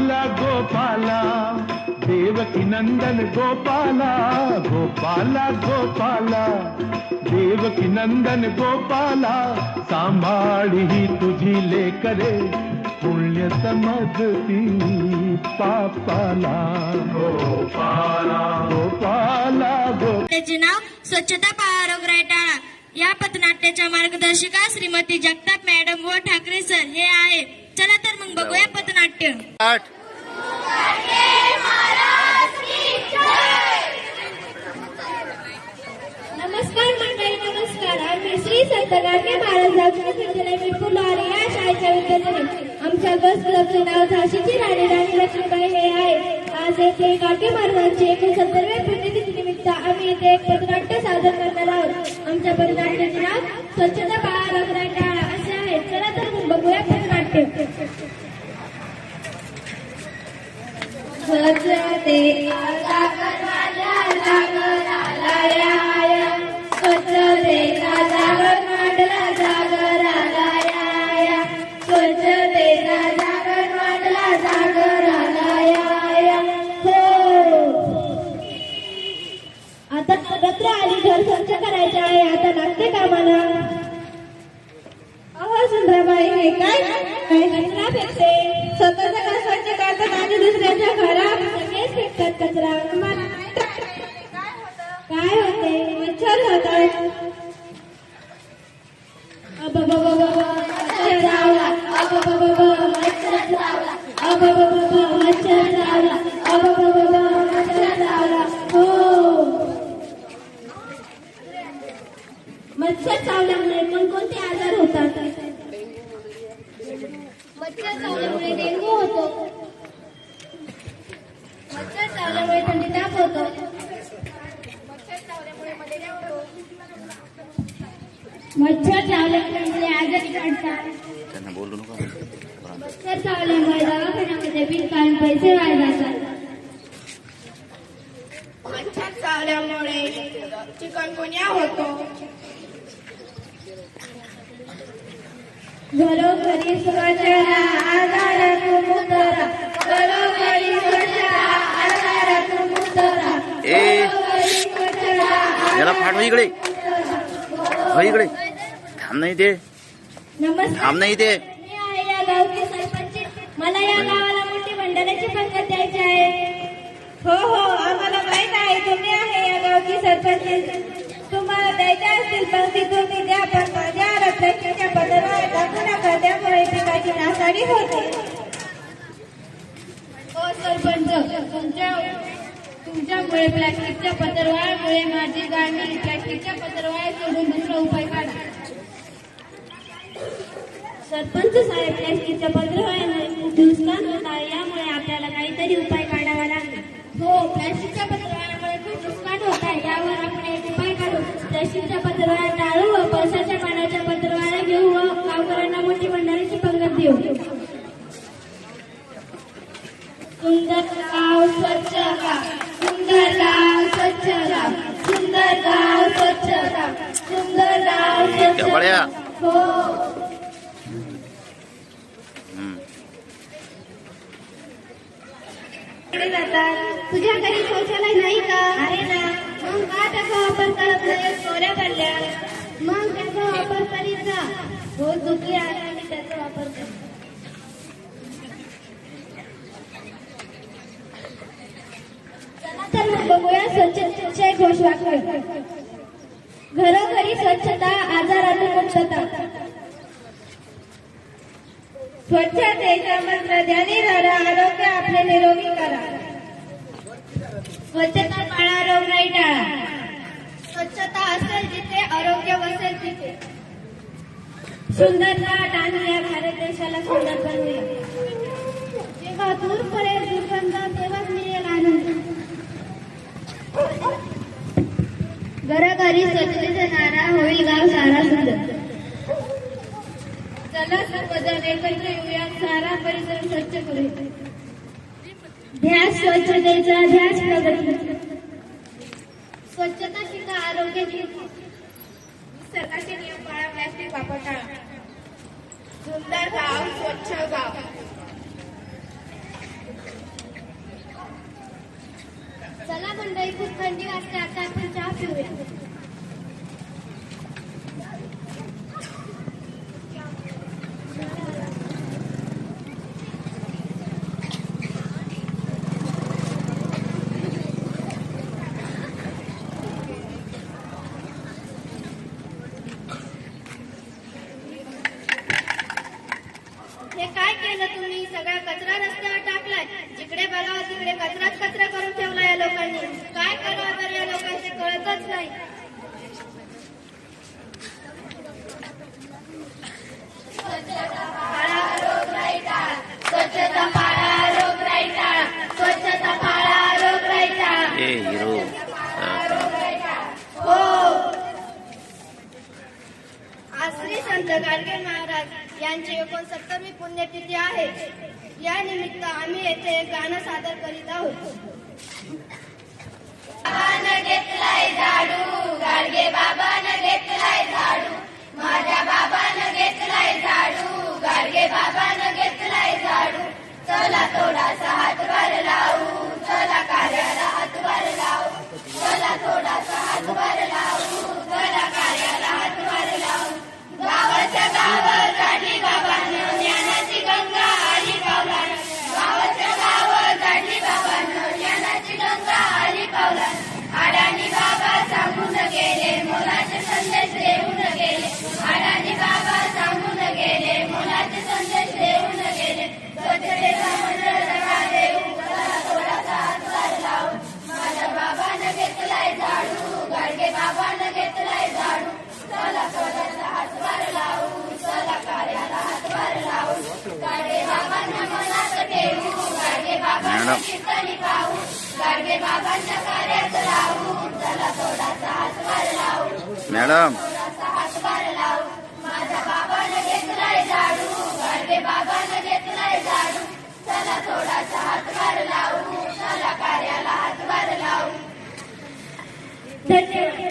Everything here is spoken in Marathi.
गोपाला गोपाला देवकी नंदन गोपाला गोपाला गोपाला देवकी नंदन गोपाला सांभाळी ही तुझी लेकरे पुण्य समजती पापाला गोपाला गोपाला त्याचे नाव स्वच्छता पाळारोग्य टाळा. या पथनाट्याच्या मार्गदर्शिका श्रीमती जगताप मॅडम व ठाकरे सर हे आहे. चला तर मग बघूया पथनाट्य. नमस्कार मंडळी, नमस्कार. आम्ही श्री संत गाडगे महाराज विद्यालय मिरपूर लोहारी या शाळेच्या विद्यार्थ्यांनी आमच्या बस क्लबचे नाव झाशीची राणी राणी लक्ष्मीबाई हे आहे. आज येथे गाडगे महाराजांचे 69व्या पुण्यतिथी निमित्त आम्ही इथे एक पथनाट्य सादर करणार आहोत. आमच्या पथनाट्याचे नाव स्वच्छता पाळारोग्य टाळा असे आहे. चला तर मग बघूया पथनाट्य. स्वच्छतेचा जागर माझ्या जागरालयाय, स्वच्छतेचा जागर मांडला जागरालयाय, स्वच्छतेचा जागर मांडला जागरालयाय. हो, आता नवरात्र आली, घर स्वच्छ करायचे आहे. आता लागते कामाला. अहो सुंदराबाई, हे काय काय कचरा फेकते? स्वतःचा घर स्वच्छ करतात आणि दुसऱ्याच्या घरात सगळेच फेकतात कचरा. काय होते? मच्छर होतात. मच्छर चावला, मच्छर चावला, मच्छर चावला, मच्छर चावला. हो, मच्छर चावल्यामुळे कोणकोणते आजार होतात? मच्छर चावल्यामुळे डेंग्यू होतो, मच्छर चावल्यामुळे थंडी ताप होतो, मच्छर चावल्यामुळे मलेरिया होतो, मच्छर चावल्यामुळे आजारी पडतात, मच्छर चावल्यामुळे दवाखान्यामध्ये बिनकारण पैसे वाया जातात, मच्छर चावल्यामुळे चिकनगुन्या होतो. घरोघरी स्वच्छता आजारातून मुक्तरा, घरोघरी स्वच्छता आजारातून मुक्तरा. याला फाट हो इकडे, हो इकडे थांब नाही ते, थांब नाही ते. मी आहे या गावची सरपंच. मला या गावाला मोठी भंडाऱ्याची पंगत द्यायची आहे. हो हो, आम्हाला माहित आहे तुम्ही आहे या गावची सरपंच. तुम्हाला द्यायच्या असतील पंक्ती तुम्ही द्या, पण माझ्या रक्ताच्या पदरावर टाकू नका, त्यामुळे पिकाची नासाडी होते. हो सरपंच, तुमच्यामुळे प्लास्टिकच्या पत्रवाळामुळे माझी गाणी प्लास्टिकच्या पत्रवाळा सोडून दुसरा उपाय काढा. सरपंच साहेब, प्लास्टिकच्या पत्रवाळ्यामुळे खूप नुकसान होत आहे, यामुळे आपल्याला काहीतरी उपाय काढावा लागेल. हो, प्लास्टिकच्या पत्रवाळ्यामुळे खूप नुकसान होत आहे, यावर आपण एक उपाय काढू. प्लास्टिकच्या पत्रवाळ्या टाळू व पळसाच्या पानाच्या पत्रवाळ्या घेऊ व गावकऱ्यांना मोठी भंडाऱ्याची पंगत देऊ. सुंदर गाव स्वच्छ गाव, सुंदर गाव स्वच्छ गाव, सुंदर गाव स्वच्छ गाव, सुंदर गाव स्वच्छ गाव. हो, तुझ्या घरी शौचालय नाही का? आहे ना. मग का त्याचा वापर करत नाही? चोऱ्या पडल्या. मग त्याचा वापर करीत जा. हो, दुखी आहे आणि त्याचा वापर कर. चला तर मग बघूया स्वच्छतेचे घोषवाक्य. घरोघरी स्वच्छता आजारातून मुक्तता. स्वच्छतेचा मंत्र ध्यानी धरा, आरोग्य आपले निरोगी करा. स्वच्छता पाळा, रोगराई टाळा. स्वच्छता असेल जिथे, आरोग्य वसेल तिथे. सुंदर नाट आणि या भारत देशाला सुंदर बनवूया. जेव्हा दूर पडेल दुर्गंध, तेव्हाच मिळेल आनंद. घरोघरी स्वच्छतेचा नारा, होईल गाव सारा सुंदर. चला सर्वजण एकत्र येऊया, सारा परिसर स्वच्छ करूया. ध्यास स्वच्छतेचा, ध्यास प्रगती. स्वच्छता शिका, आरोग्य शिका. निसर्गाचे नियम पाळा, प्लास्टिक वापर टाळा. सुंदर गाव, स्वच्छ गाव. मंडळी, खूप थंडी वाजते, आता आपण चहा पिऊया. हे काय केलं तुम्ही? सगळा कचरा रस्त्यावर टाकलाय. जिकडे बघावं तिकडे कचराच कचरा करून ठेवला या लोकांनी. काय करावं तर या लोकांचे कळतच नाही. स्वच्छता पाळा, रोगराई टाळा. स्वच्छता पाळा, रोगराई टाळा. स्वच्छता पाळा, रोगराई टाळा. ए हिरो हो. आज श्री संत गाडगे महाराज यांची 69वी पुण्यतिथी आहे. या निमित्त आम्ही येथे एक गाणं सादर करीत आहोत. बाबानं घेतलाय झाडू, गाडगे बाबानं घेतलाय झाडू. माझ्या बाबानं घेतलाय झाडू, गाडगे बाबानं घेतलाय झाडू. चला थोडासा हातभार लावू, चला कार्याला हातभार लावू. चला थोडासा हातभार लावू, चला कार्याला हातभार लावू. गावाच्या गाव गाडगे बाबांनो ज्ञानाची गंगा आली पावलानं. गावाच्या गाव गाडगे बाबांनो ज्ञानाची गंगा आली पावलानं. अडाणी बाबा सांगून गेले, मोलाचे संदेश देऊन गेले. अडाणी बाबा सांगून गेले, मोलाचे संदेश देऊन गेले. स्वच्छतेचा मंत्र सगळा देऊ, चला थोडासा हातभार लावू. माझ्या बाबानं घेतलाय झाडू, गाडगे बाबानं घेतलाय झाडू. चला थोडासा हातभार लावू, चला कार्याला हातभार लावू. गाडगे बाबांना मनात ठेवू, गाडगे बाबांना कीर्तनी पाहू. गाडगे बाबांच्या कार्यात राहू, चला थोडासा हातभार लावू. मॅडम थोडासा हातभार लावू. माझ्या बाबानं घेतलाय झाडू, गाडगे बाबानं घेतलाय झाडू. चला थोडासा हातभार लावू, चला कार्याला हातभार लावू. धन्यवाद.